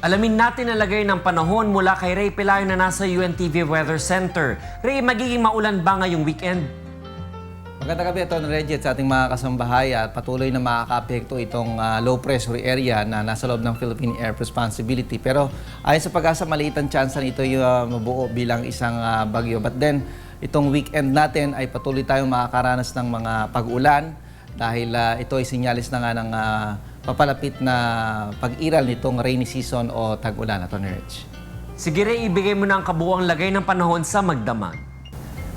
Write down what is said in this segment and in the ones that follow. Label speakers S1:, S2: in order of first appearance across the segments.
S1: Alamin natin ang lagay ng panahon mula kay Ray Pelayo na nasa UNTV Weather Center. Ray, magiging maulan ba ngayong weekend?
S2: Magandang gabi, Tony Reggie, at sa ating mga kasambahay at patuloy na makaka-apekto itong low pressure area na nasa loob ng Philippine Air Responsibility. Pero ayon sa pag-asa, maliit ang tsansa nito yung mabuo bilang isang bagyo. But then, itong weekend natin ay patuloy tayong makakaranas ng mga pag-ulan dahil ito ay sinyalis na nga ng papalapit na pag-iral nitong rainy season o tag-ulan, Tony Reggie.
S1: Sige Ray, ibigay mo na ang kabuuang lagay ng panahon sa Magdamag.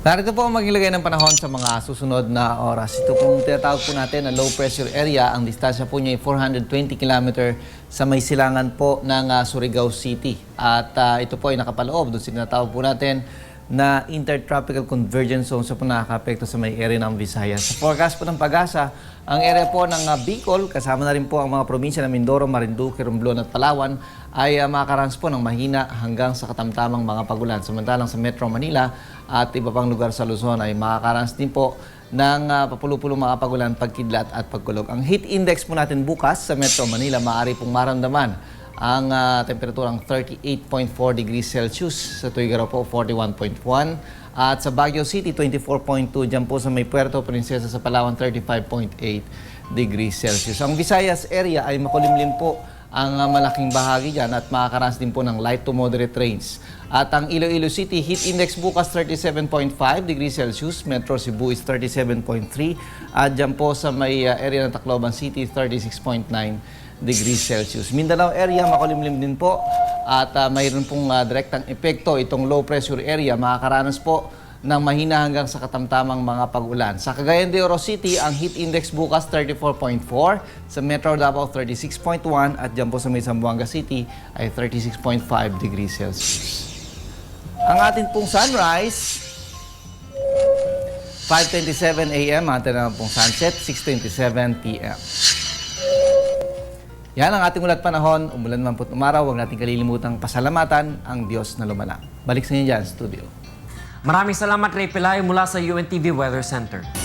S2: Narito po ang maging lagay ng panahon sa mga susunod na oras. Ito pong tinatawag po natin na low pressure area. Ang distansya po niya ay 420 km sa may silangan po ng Surigao City. At ito po ay nakapaloob doon sa tinatawag po natin na intertropical convergence zone sa po nakaka-apekto sa may area ng Visayas. Sa forecast po ng pag-asa, ang area po ng Bicol, kasama na rin po ang mga probinsya ng Mindoro, Marinduque, Romblon at Palawan, ay makakaranas po ng mahina hanggang sa katamtamang mga pagulan. Samantalang sa Metro Manila at iba pang lugar sa Luzon ay makakaranas din po ng papulupulong mga pagulan, pagkidlat at pagkulog. Ang heat index po natin bukas sa Metro Manila, maaari pong maramdaman ang temperaturang 38.4 degrees Celsius. Sa Tuigaraw po, 41.1. At sa Baguio City, 24.2. Diyan po sa may Puerto Princesa sa Palawan, 35.8 degrees Celsius. Ang Visayas area ay makulimlim po ang malaking bahagi dyan at makakaranas din po ng light to moderate rains. At ang Iloilo City, heat index bukas 37.5 degrees Celsius. Metro Cebu is 37.3. At dyan po sa may area ng Tacloban City, 36.9 degrees Celsius. Mindanao area, makulimlim din po at mayroon pong direktang epekto itong low pressure area. Makakaranas po ng mahina hanggang sa katamtamang mga pag-ulan. Sa Cagayan de Oro City, ang heat index bukas 34.4, sa Metro Davao 36.1 at dyan po sa may Zamboanga City ay 36.5 degrees Celsius. Ang ating pong sunrise, 5:27 a.m. Atin naman pong sunset, 6:27 p.m. Yan ang ating ulat panahon. Umulan man po't umaraw, huwag natin kalilimutang pasalamatan ang Diyos na lumalang. Balik sa inyo dyan, studio.
S1: Maraming salamat Ray Pelayo mula sa UNTV Weather Center.